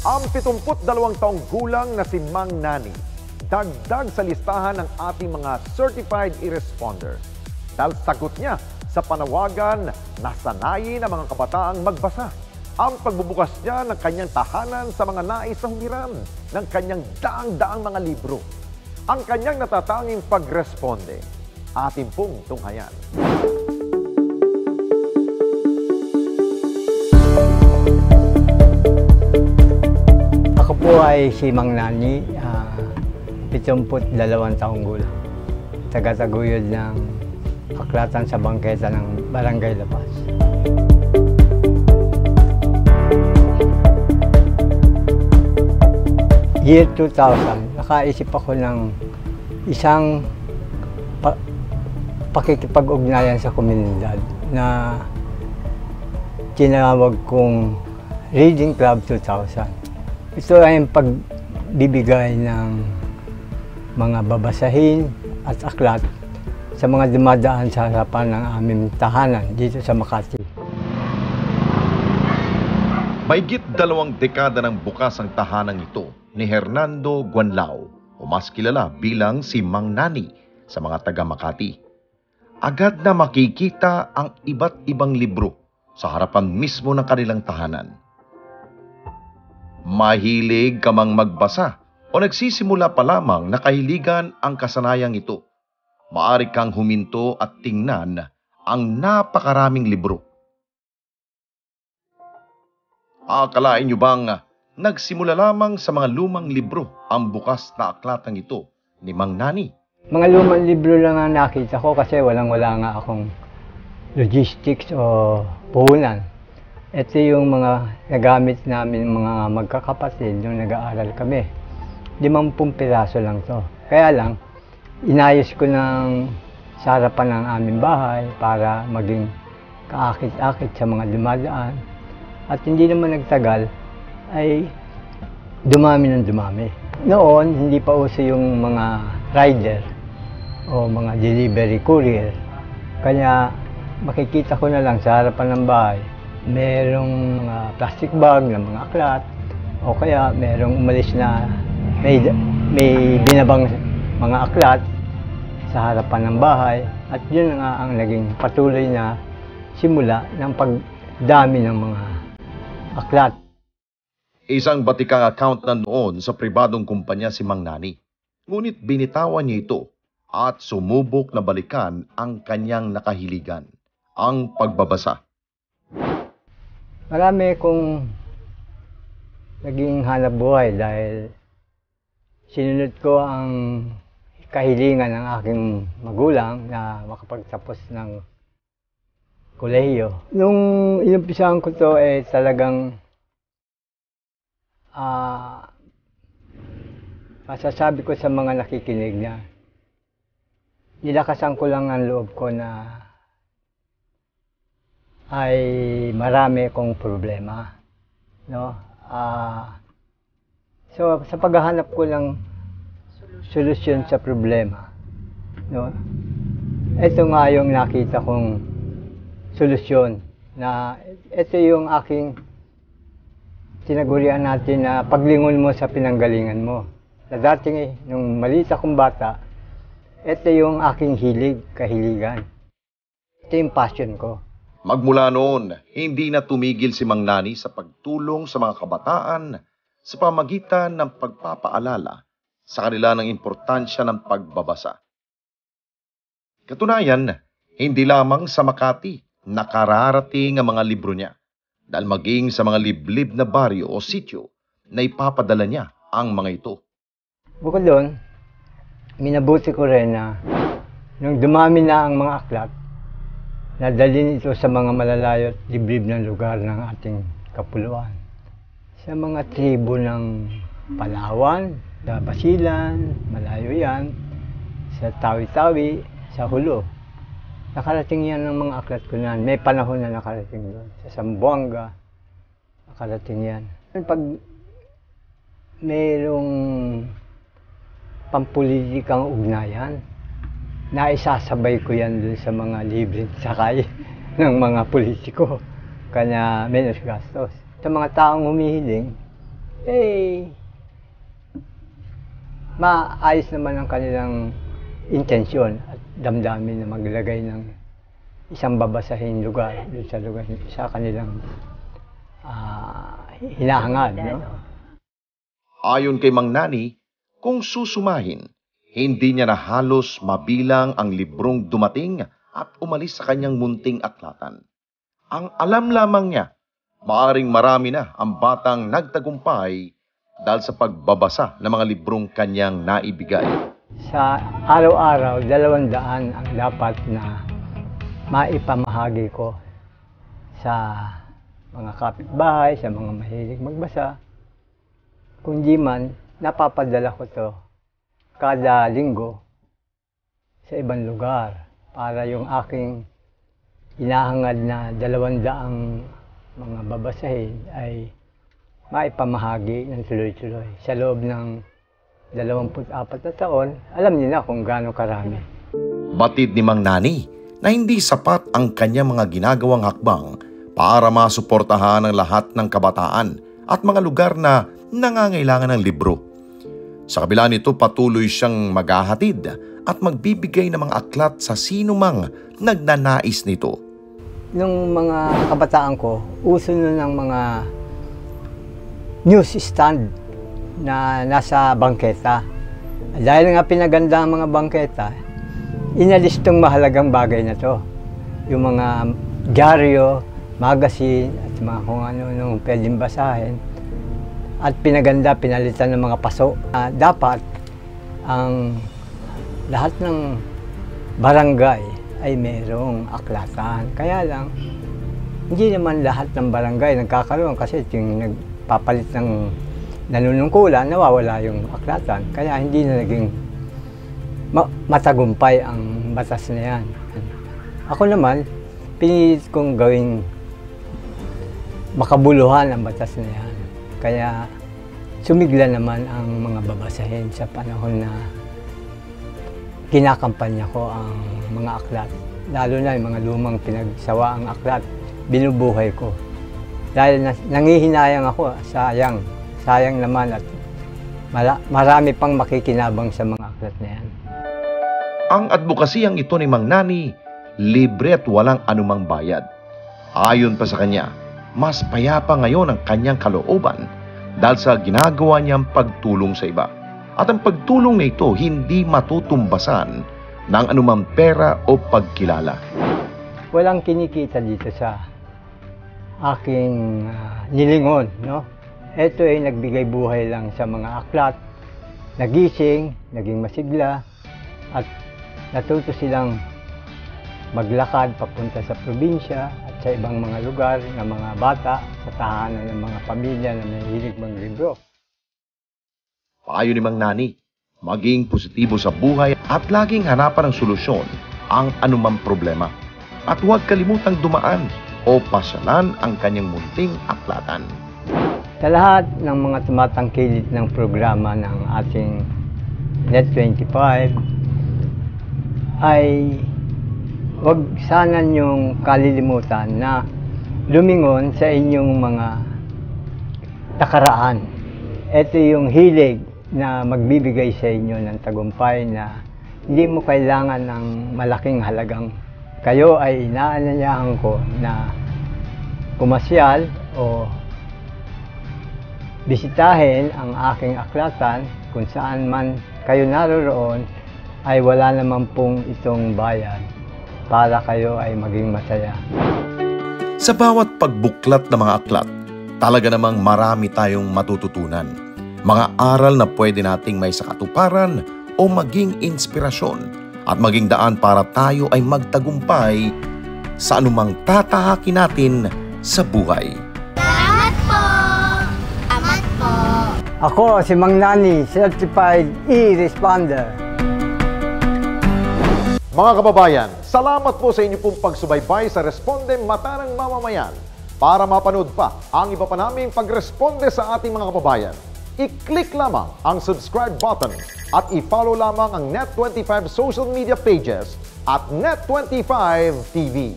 Ang 72 taong gulang na si Mang Nani, dagdag sa listahan ng ating mga certified e-responder. Dahil sagot niya sa panawagan na sanayin ang mga kabataang magbasa. Ang pagbubukas niya ng kanyang tahanan sa mga nais na humiram ng kanyang daang-daang mga libro. Ang kanyang natatanging pagresponde, ating pong tunghayan. Ako po ay si Mang Nani, 72 taong gulang. Taga-taguyod ng aklatan sa bangketa ng Barangay La Paz. Year 2000, nakaisip ako ng isang pakikipag-ugnayan sa komunidad na tinawag kong Reading Club 2000. Ito ay ang pagbibigay ng mga babasahin at aklat sa mga dumadaan sa harapan ng aming tahanan dito sa Makati. Mahigit 2 dekada ng bukas ang tahanang ito ni Hernando Guanlao, o mas kilala bilang si Mang Nani sa mga taga-Makati. Agad na makikita ang iba't ibang libro sa harapan mismo ng kanilang tahanan. Mahilig ka mang magbasa o nagsisimula pa lamang na kahiligan ang kasanayang ito, maaari kang huminto at tingnan ang napakaraming libro. Akalain niyo bang nagsimula lamang sa mga lumang libro ang bukas na aklatang ito ni Mang Nani? Mga lumang libro lang ang nakita ko kasi walang-wala nga akong logistics o puhunan. Ito yung mga nagamit namin mga magkakapatid nung nag-aaral kami. 50 piraso lang to. Kaya lang, inayos ko ng sa harapan ng aming bahay para maging kaakit-akit sa mga dumadaan. At hindi naman nagtagal, ay dumami ng dumami. Noon, hindi pa uso yung mga rider o mga delivery courier. Kaya makikita ko na lang sa harapan ng bahay, merong mga plastic bag ng mga aklat o kaya merong umalis na may binabang mga aklat sa harapan ng bahay. At yun nga ang naging patuloy na simula ng pagdami ng mga aklat. Isang batikang account na noon sa pribadong kumpanya si Mang Nani. Ngunit binitawan niya ito at sumubok na balikan ang kanyang nakahiligan, ang pagbabasa. Marami kong naging hanap buhay dahil sinunod ko ang kahilingan ng aking magulang na makapagtapos ng kolehiyo. Nung inumpisahan ko to talagang masasabi ko sa mga nakikinig na nilakasan ko lang ang loob ko na ay marami akong problema, no? So sa paghahanap ko ng solusyon sa problema, no? Ito nga yung nakita kong solusyon, na ito yung aking tinagurian natin na paglingon mo sa pinanggalingan mo. Na dating nung maliit akong bata, ito yung aking kahiligan. Ito yung passion ko. Magmula noon, hindi na tumigil si Mang Nani sa pagtulong sa mga kabataan sa pamagitan ng pagpapaalala sa kanila ng importansya ng pagbabasa. Katunayan, hindi lamang sa Makati nakararating ang mga libro niya, dahil maging sa mga liblib na baryo o sityo na ipapadala niya ang mga ito. Bukod doon, minabuti ko rin na nung dumami na ang mga aklat, nadalhin ito sa mga malalayo at liblib ng lugar ng ating kapuluan. Sa mga tribo ng Palawan, sa Basilan, malayo yan, sa Tawi-Tawi, sa Hulo. Nakarating yan ng mga aklat ko na. May panahon na nakarating doon. Sa Zamboanga, nakarating yan. Pag mayroong pampulitikang ugnayan, naisasabay ko yan dun sa mga libreng sakay ng mga politiko. Kanya menos gastos. Sa mga taong humihiling, maayos naman ang kanilang intensyon at damdamin na maglagay ng isang babasahin lugar doon sa lugar sa kanilang hinahangad, no? Ayon kay Mang Nani, kung susumahin, hindi niya na halos mabilang ang librong dumating at umalis sa kanyang munting aklatan. Ang alam lamang niya, maaring marami na ang batang nagtagumpay dahil sa pagbabasa ng mga librong kanyang naibigay. Sa araw-araw, 200 ang dapat na maipamahagi ko sa mga kapitbahay, sa mga mahilig magbasa. Kung di man, napapadala ko to kada linggo sa ibang lugar para yung aking hinahangad na 200 mga babasahin ay maipamahagi ng tuloy-tuloy. Sa loob ng 24 na taon, alam niyo na kung gaano karami. Batid ni Mang Nani na hindi sapat ang kanyang mga ginagawang hakbang para masuportahan ang lahat ng kabataan at mga lugar na nangangailangan ng libro. Sa kabila nito, patuloy siyang maghahatid at magbibigay ng mga aklat sa sino mang nagnanais nito. Nung mga kabataan ko, uso nun ng mga news stand na nasa bangketa. Dahil nga pinaganda ang mga bangketa, inalis tong mahalagang bagay na to. Yung mga dyaryo, magazine, at mga kung ano pwedeng basahin. At pinaganda, pinalitan ng mga paso. Dapat ang lahat ng barangay ay mayroong aklatan. Kaya lang, hindi naman lahat ng barangay nagkakaroon kasi yung nagpapalit ng nanunungkulan, nawawala yung aklatan. Kaya hindi na naging matagumpay ang batas na yan. Ako naman, pinilit kong gawing makabuluhan ang batas na yan. Kaya sumigla naman ang mga babasahin sa panahon na kinakampanya ko ang mga aklat. Lalo na yung mga lumang pinagsawaang aklat, binubuhay ko. Dahil nangihinayang ako, sayang naman at marami pang makikinabang sa mga aklat na yan. Ang advokasiyang ito ni Mang Nani, libre at walang anumang bayad. Ayon pa sa kanya, mas payapa ngayon ang kanyang kalooban dahil sa ginagawa niyang pagtulong sa iba. At ang pagtulong na ito hindi matutumbasan ng anumang pera o pagkilala. Walang kinikita dito sa aking nilingon, no? Ito ay nagbigay buhay lang sa mga aklat, nagising, naging masigla, at natuto silang maglakad papunta sa probinsya at sa ibang mga lugar ng mga bata sa tahanan ng mga pamilya na mahilig maglibro. Payo ni Mang Nani, maging positibo sa buhay at laging hanapan ng solusyon ang anumang problema. At huwag kalimutang dumaan o pasyalan ang kanyang munting aklatan. Sa lahat ng mga tumatangkilik ng programa ng ating Net25 ay huwag sana niyong kalilimutan na lumingon sa inyong mga nakaraan. Ito yung hilig na magbibigay sa inyo ng tagumpay na hindi mo kailangan ng malaking halagang. Kayo ay inaanyayahan ko na pumasyal o bisitahin ang aking aklatan kung saan man kayo naroroon ay wala naman pong itong bayad para kayo ay maging masaya. Sa bawat pagbuklat ng mga aklat, talaga namang marami tayong matututunan. Mga aral na pwede nating may sakatuparan o maging inspirasyon at maging daan para tayo ay magtagumpay sa anumang tatahakin natin sa buhay. Salamat po! Salamat po! Ako si Mang Nani, Certified E-Responder. Mga kababayan, salamat po sa inyo pong pagsubaybay sa Responde Mata ng Mamamayan. Para mapanood pa ang iba pa naming pagresponde sa ating mga kababayan, i-click lamang ang subscribe button at i-follow lamang ang Net25 social media pages at Net25 TV.